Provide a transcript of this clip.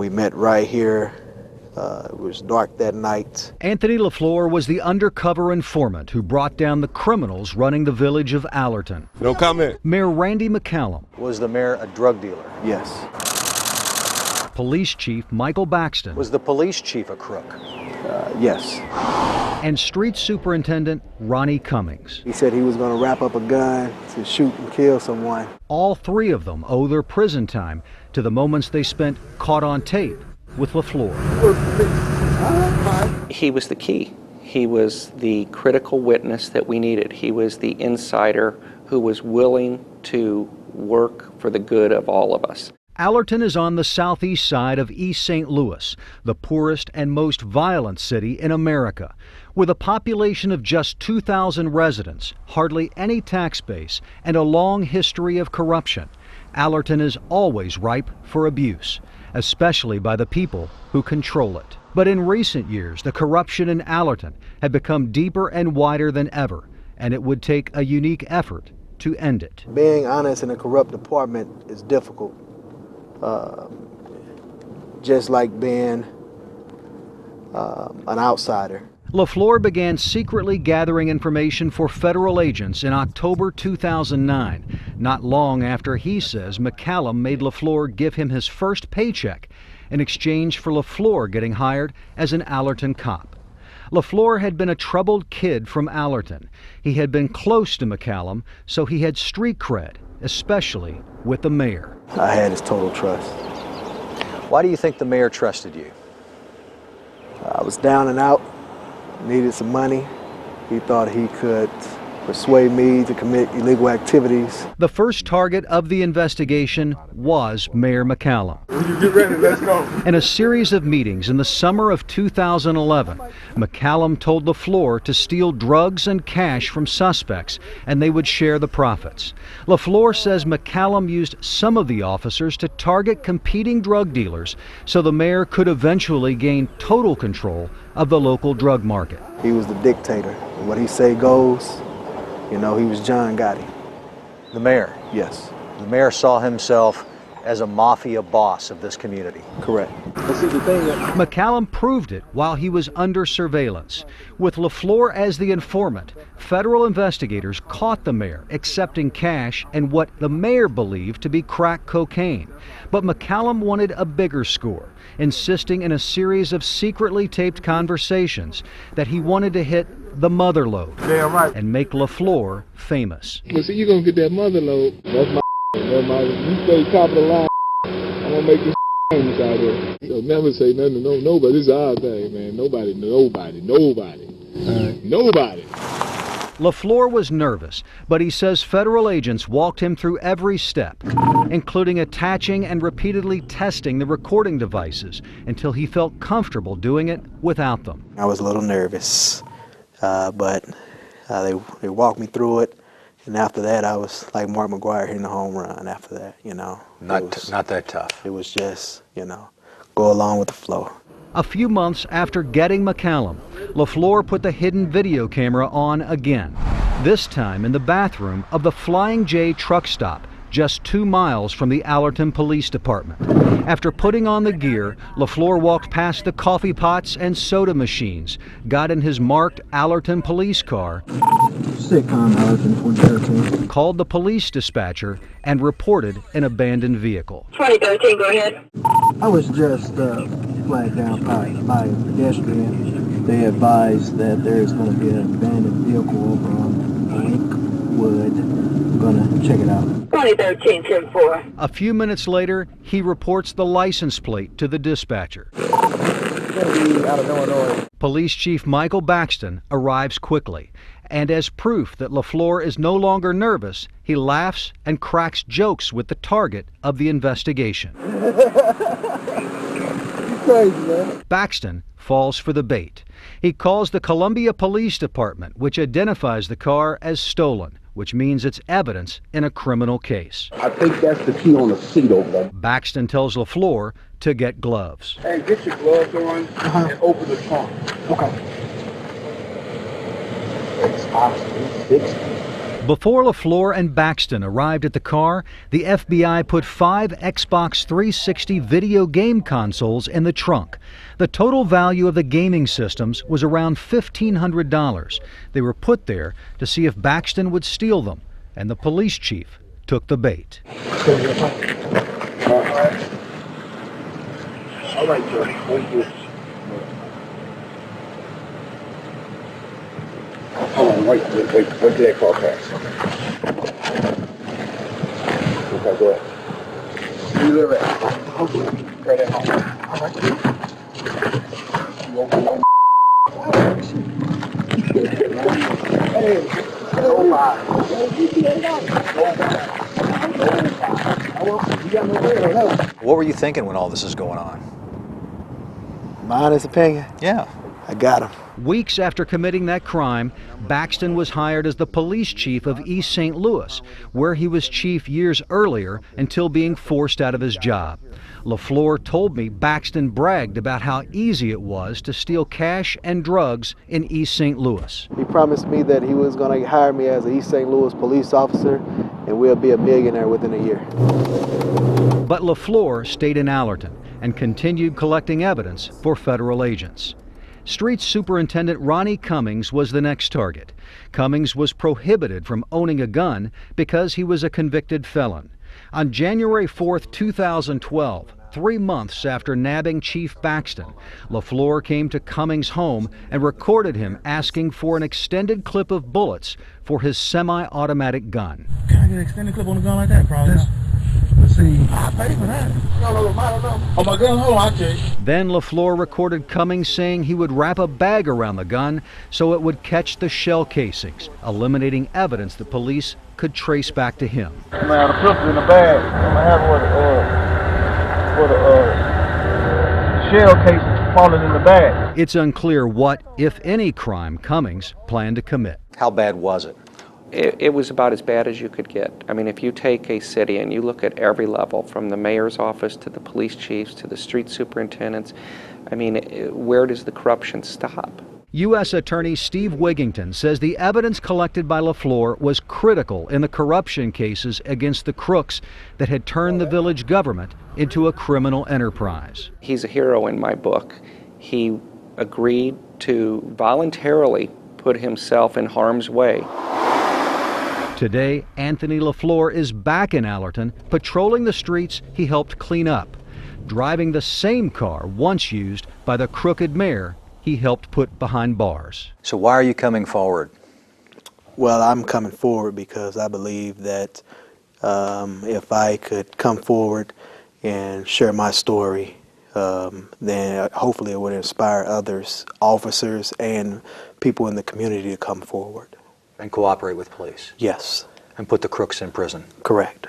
We met right here. It was dark that night. Anthony LaFleur was the undercover informant who brought down the criminals running the village of Allerton. No comment. Mayor Randy McCallum. Was the mayor a drug dealer? Yes. Police Chief Michael Baxton. Was the police chief a crook? Yes. And Street Superintendent Ronnie Cummings. He said he was going to wrap up a gun to shoot and kill someone. All three of them owe their prison time to the moments they spent caught on tape with LaFleur. He was the key. He was the critical witness that we needed. He was the insider who was willing to work for the good of all of us. Allerton is on the southeast side of East St. Louis, the poorest and most violent city in America. With a population of just 2,000 residents, hardly any tax base, and a long history of corruption, Allerton is always ripe for abuse, especially by the people who control it. But in recent years, the corruption in Allerton had become deeper and wider than ever, and it would take a unique effort to end it. Being honest in a corrupt department is difficult. Just like being an outsider. LaFleur began secretly gathering information for federal agents in October 2009, not long after he says McCallum made LaFleur give him his first paycheck in exchange for LaFleur getting hired as an Allerton cop. LaFleur had been a troubled kid from Allerton. He had been close to McCallum, so he had street cred, especially with the mayor. I had his total trust. Why do you think the mayor trusted you? I was down and out, needed some money. He thought he could persuade me to commit illegal activities. The first target of the investigation was Mayor McCallum. When you get ready, let's go. In a series of meetings in the summer of 2011, McCallum told LaFleur to steal drugs and cash from suspects, and they would share the profits. LaFleur says McCallum used some of the officers to target competing drug dealers so the mayor could eventually gain total control of the local drug market. He was the dictator. What he say goes. You know, he was John Gotti. The mayor? Yes. The mayor saw himself as a mafia boss of this community. Correct. McCallum proved it while he was under surveillance. With LaFleur as the informant, federal investigators caught the mayor accepting cash and what the mayor believed to be crack cocaine. But McCallum wanted a bigger score, insisting in a series of secretly taped conversations that he wanted to hit the mother lode and make LaFleur famous. Well, see, you're going to get that mother lode. That's my you stay top of the line. I'm going to make this famous out here. So never say nothing to nobody. This is our thing, man. Nobody. LaFleur was nervous, but he says federal agents walked him through every step, including attaching and repeatedly testing the recording devices until he felt comfortable doing it without them. I was a little nervous, but they walked me through it. And after that, I was like Mark McGwire hitting a home run after that, you know. Not that tough. It was just, you know, go along with the flow. A few months after getting McCallum, LaFleur put the hidden video camera on again, this time in the bathroom of the Flying J truck stop just 2 miles from the Allerton Police Department. After putting on the gear, LaFleur walked past the coffee pots and soda machines, got in his marked Allerton police car, Sitcom Allerton 2013. called the police dispatcher, and reported an abandoned vehicle. 2013, go ahead. I was just flagged down by a pedestrian. They advised that there's going to be an abandoned vehicle over on Lakewood. Gonna check it out. 2013, 10-4. A few minutes later, he reports the license plate to the dispatcher. Gonna be out of Illinois. Police Chief Michael Baxton arrives quickly, and as proof that LaFleur is no longer nervous, he laughs and cracks jokes with the target of the investigation. Crazy, man. Baxton falls for the bait. He calls the Columbia Police Department, which identifies the car as stolen, which means it's evidence in a criminal case. I think that's the key on the seat over there. Baxton tells LaFleur to get gloves. Hey, get your gloves on and open the trunk. Okay. Before LaFleur and Baxton arrived at the car, the FBI put 5 Xbox 360 video game consoles in the trunk. The total value of the gaming systems was around $1,500. They were put there to see if Baxton would steal them, and the police chief took the bait. All right, Joe. Thank you. Hold on, wait till that car pass. Okay, go ahead. Where you live at? Right at home. All right. You open your Hey, nobody. What were you thinking when all this is going on? My honest opinion, Yeah. I got him. Weeks after committing that crime, Baxton was hired as the police chief of East St. Louis, where he was chief years earlier until being forced out of his job. LaFleur told me Baxton bragged about how easy it was to steal cash and drugs in East St. Louis. He promised me that he was going to hire me as an East St. Louis police officer, and we'll be a millionaire within a year. But LaFleur stayed in Allerton and continued collecting evidence for federal agents. Street Superintendent Ronnie Cummings was the next target. Cummings was prohibited from owning a gun because he was a convicted felon. On January 4, 2012, 3 months after nabbing Chief Baxton, LaFleur came to Cummings' home and recorded him asking for an extended clip of bullets for his semi-automatic gun. Can I get an extended clip on a gun like that? Probably not. Let's see. I pay for that. Oh my gun, hold on, I can't. Then LaFleur recorded Cummings saying he would wrap a bag around the gun so it would catch the shell casings, eliminating evidence the police could trace back to him. Man, the pistol in the bag. I'm gonna have the shell case falling in the bag. It's unclear what, if any, crime Cummings planned to commit. How bad was it? It was about as bad as you could get. I mean, if you take a city and you look at every level, from the mayor's office to the police chiefs to the street superintendents, I mean, where does the corruption stop? U.S. Attorney Steve Wigington says the evidence collected by LaFleur was critical in the corruption cases against the crooks that had turned the village government into a criminal enterprise. He's a hero in my book. He agreed to voluntarily put himself in harm's way. Today, Anthony LaFleur is back in Allerton, patrolling the streets he helped clean up, driving the same car once used by the crooked mayor he helped put behind bars. So why are you coming forward? Well, I'm coming forward because I believe that if I could come forward and share my story, then hopefully it would inspire others, officers and people in the community to come forward. And cooperate with police? Yes. And put the crooks in prison? Correct.